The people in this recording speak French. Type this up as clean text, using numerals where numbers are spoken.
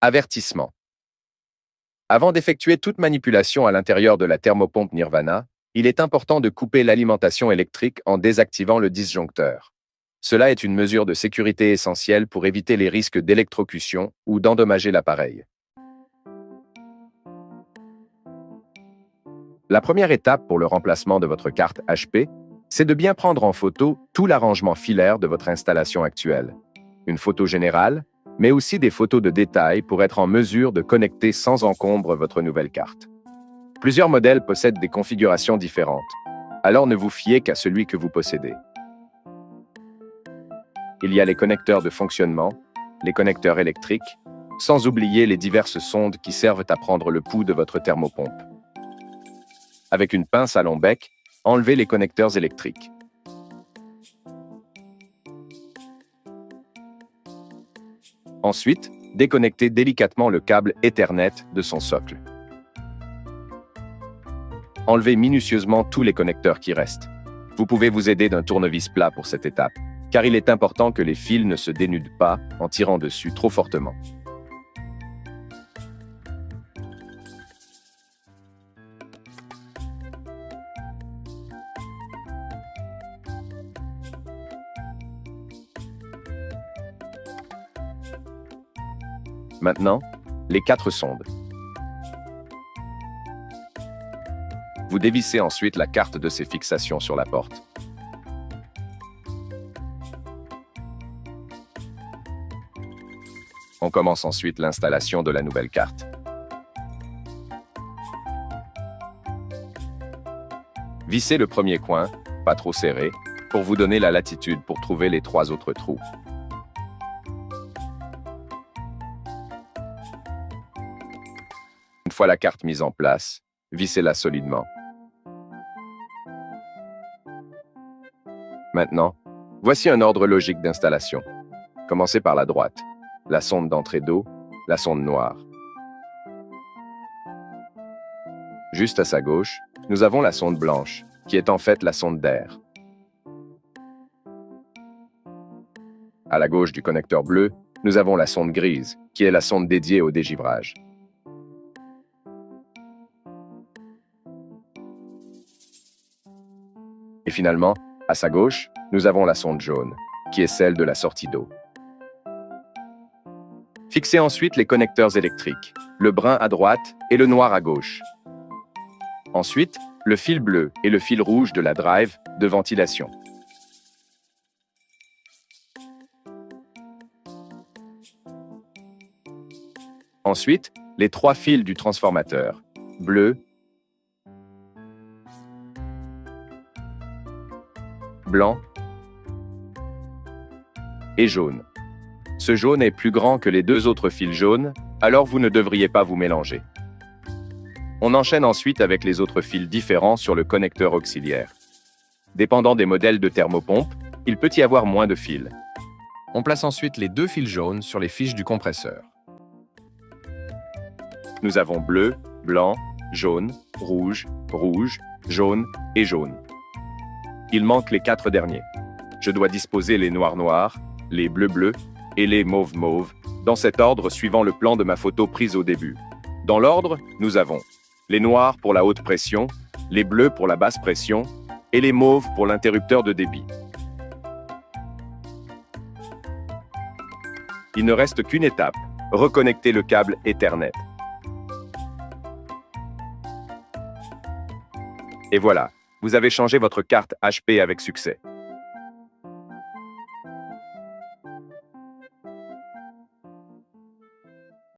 Avertissement. Avant d'effectuer toute manipulation à l'intérieur de la thermopompe Nirvana, il est important de couper l'alimentation électrique en désactivant le disjoncteur. Cela est une mesure de sécurité essentielle pour éviter les risques d'électrocution ou d'endommager l'appareil. La première étape pour le remplacement de votre carte HP, c'est de bien prendre en photo tout l'arrangement filaire de votre installation actuelle. Une photo générale, mais aussi des photos de détail pour être en mesure de connecter sans encombre votre nouvelle carte. Plusieurs modèles possèdent des configurations différentes, alors ne vous fiez qu'à celui que vous possédez. Il y a les connecteurs de fonctionnement, les connecteurs électriques, sans oublier les diverses sondes qui servent à prendre le pouls de votre thermopompe. Avec une pince à long bec, enlevez les connecteurs électriques. Ensuite, déconnectez délicatement le câble Ethernet de son socle. Enlevez minutieusement tous les connecteurs qui restent. Vous pouvez vous aider d'un tournevis plat pour cette étape, car il est important que les fils ne se dénudent pas en tirant dessus trop fortement. Maintenant, les 4 sondes. Vous dévissez ensuite la carte de ses fixations sur la porte. On commence ensuite l'installation de la nouvelle carte. Vissez le premier coin, pas trop serré, pour vous donner la latitude pour trouver les 3 autres trous. Une fois la carte mise en place, vissez-la solidement. Maintenant, voici un ordre logique d'installation. Commencez par la droite, la sonde d'entrée d'eau, la sonde noire. Juste à sa gauche, nous avons la sonde blanche, qui est en fait la sonde d'air. À la gauche du connecteur bleu, nous avons la sonde grise, qui est la sonde dédiée au dégivrage. Et finalement, à sa gauche, nous avons la sonde jaune, qui est celle de la sortie d'eau. Fixez ensuite les connecteurs électriques, le brun à droite et le noir à gauche. Ensuite, le fil bleu et le fil rouge de la drive de ventilation. Ensuite, les 3 fils du transformateur, bleu, blanc et jaune. Ce jaune est plus grand que les 2 autres fils jaunes, alors vous ne devriez pas vous mélanger. On enchaîne ensuite avec les autres fils différents sur le connecteur auxiliaire. Dépendant des modèles de thermopompe, il peut y avoir moins de fils. On place ensuite les 2 fils jaunes sur les fiches du compresseur. Nous avons bleu, blanc, jaune, rouge, rouge, jaune et jaune. Il manque les 4 derniers. Je dois disposer les noirs noirs, les bleus bleus et les mauves mauves, dans cet ordre suivant le plan de ma photo prise au début. Dans l'ordre, nous avons les noirs pour la haute pression, les bleus pour la basse pression et les mauves pour l'interrupteur de débit. Il ne reste qu'une étape, reconnecter le câble Ethernet. Et voilà, vous avez changé votre carte HP avec succès.